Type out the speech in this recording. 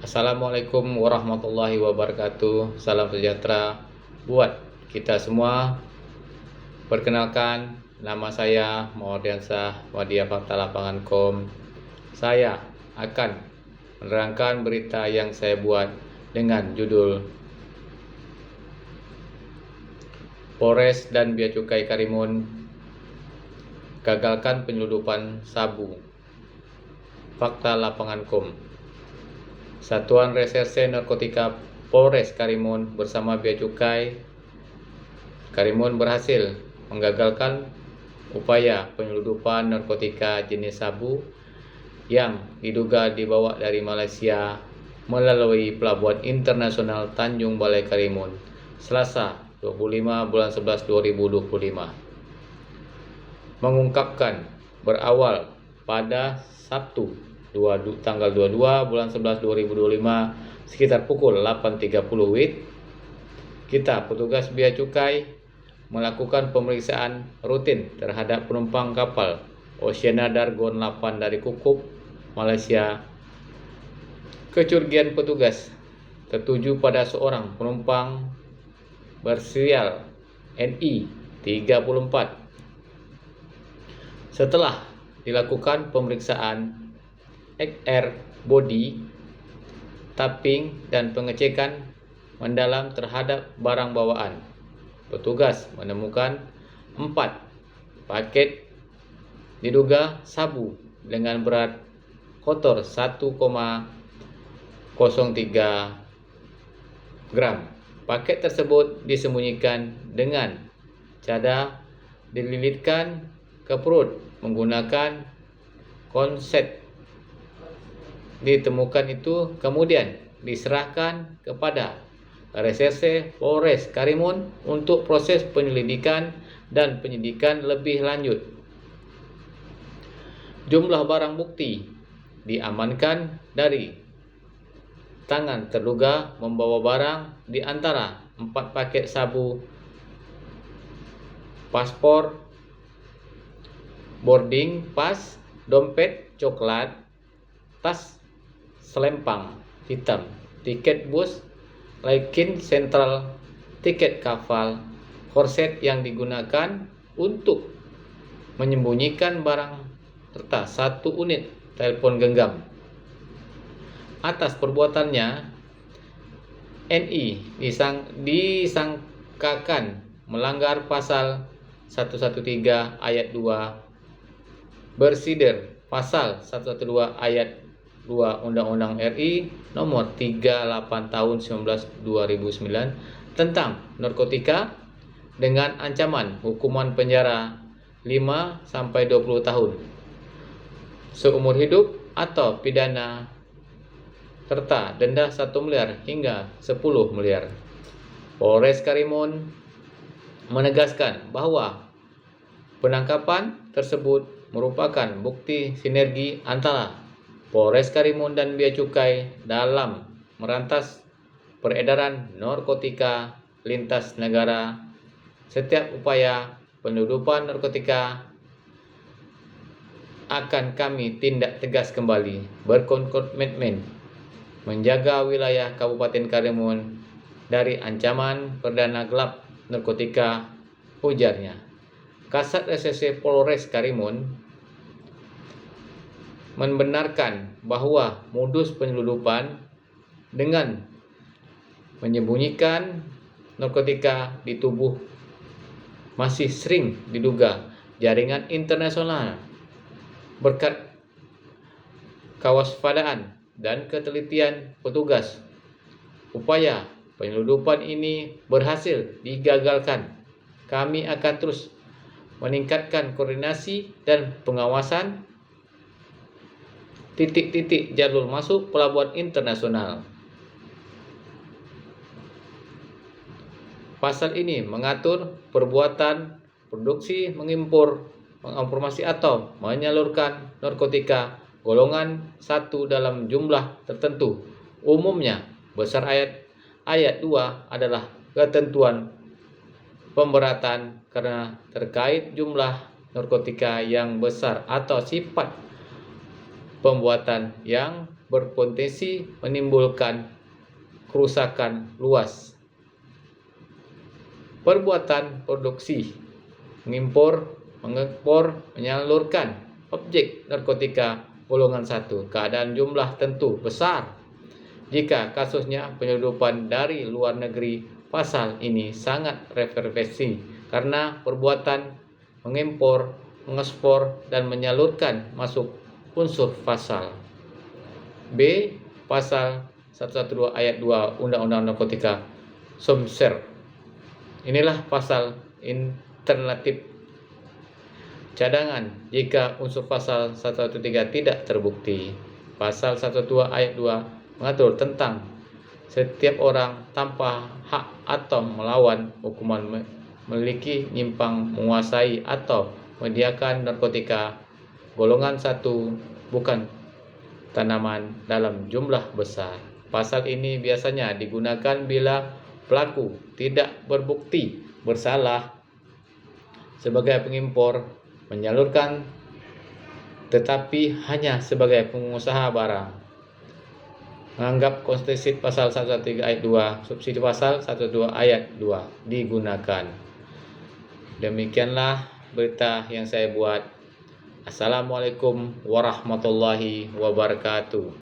Assalamualaikum warahmatullahi wabarakatuh. Salam sejahtera buat kita semua. Perkenalkan, nama saya Mawardiansyah Wadia Fakta Lapangan Kom. Saya akan menerangkan berita yang saya buat dengan judul Polres dan Bea Cukai Karimun gagalkan penyeludupan sabu. Fakta Lapangan Kom. Satuan Reserse Narkotika Polres Karimun bersama Bea Cukai Karimun berhasil menggagalkan upaya penyeludupan narkotika jenis sabu yang diduga dibawa dari Malaysia melalui Pelabuhan Internasional Tanjung Balai Karimun, Selasa 25 bulan 11 2025. Mengungkapkan berawal pada Sabtu tanggal 22 bulan 11 2025 sekitar pukul 8.30 WIB, kita petugas Bea Cukai melakukan pemeriksaan rutin terhadap penumpang kapal Oceana Dargon 8 dari Kukup, Malaysia. Kecurigaan petugas tertuju pada seorang penumpang berserial NI 34. Setelah dilakukan pemeriksaan XR body, tapping, dan pengecekan mendalam terhadap barang bawaan, petugas menemukan 4 paket diduga sabu dengan berat kotor 1,03 gram. Paket tersebut disembunyikan dengan cara dililitkan ke perut menggunakan konset. Ditemukan itu kemudian diserahkan kepada Reserse Polres Karimun untuk proses penyelidikan dan penyidikan lebih lanjut. Jumlah barang bukti diamankan dari tangan terduga membawa barang di antara 4 paket sabu, paspor, boarding pass, dompet coklat, tas selempang hitam, tiket bus, Laikin Sentral, tiket kapal, korset yang digunakan untuk menyembunyikan barang, serta 1 unit telepon genggam. Atas perbuatannya, NI disangkakan melanggar pasal 113 ayat 2 bersider pasal 112 ayat 2 Undang-Undang RI nomor 38 tahun 2009 tentang narkotika dengan ancaman hukuman penjara 5 sampai 20 tahun seumur hidup atau pidana serta denda 1 miliar hingga 10 miliar. Polres Karimun menegaskan bahwa penangkapan tersebut merupakan bukti sinergi antara Polres Karimun dan Bea Cukai dalam merantas peredaran narkotika lintas negara. Setiap upaya penyeludupan narkotika akan kami tindak tegas kembali, berkomitmen menjaga wilayah Kabupaten Karimun dari ancaman perdana gelap narkotika, ujarnya. Kasat Reserse Polres Karimun membenarkan bahwa modus penyeludupan dengan menyembunyikan narkotika di tubuh masih sering diduga jaringan internasional. Berkat kewaspadaan dan ketelitian petugas, upaya penyeludupan ini berhasil digagalkan. Kami akan terus meningkatkan koordinasi dan pengawasan titik-titik jalur masuk pelabuhan internasional. Pasal ini mengatur perbuatan produksi, mengimpor, menginformasi atau menyalurkan narkotika golongan 1 dalam jumlah tertentu. Umumnya, besar ayat 2 adalah ketentuan pemberatan karena terkait jumlah narkotika yang besar atau sifat pembuatan yang berpotensi menimbulkan kerusakan luas. Perbuatan produksi, mengimpor, mengekspor, menyalurkan objek narkotika golongan 1 keadaan jumlah tentu besar. Jika kasusnya penyelundupan dari luar negeri, pasal ini sangat referensi karena perbuatan mengimpor, mengekspor, dan menyalurkan masuk unsur pasal. B. Pasal 112 ayat 2 Undang-Undang Narkotika Somser. Inilah pasal alternatif cadangan jika unsur pasal 113 tidak terbukti. Pasal 112 ayat 2 mengatur tentang setiap orang tanpa hak atau melawan hukuman memiliki, nyimpang, menguasai atau menyediakan narkotika golongan 1 bukan tanaman dalam jumlah besar. Pasal ini biasanya digunakan bila pelaku tidak berbukti bersalah sebagai pengimpor, menyalurkan, tetapi hanya sebagai pengusaha barang. Menganggap konstitusi pasal 113 ayat 2, subsidi pasal 112 ayat 2 digunakan. Demikianlah berita yang saya buat. Assalamualaikum warahmatullahi wabarakatuh.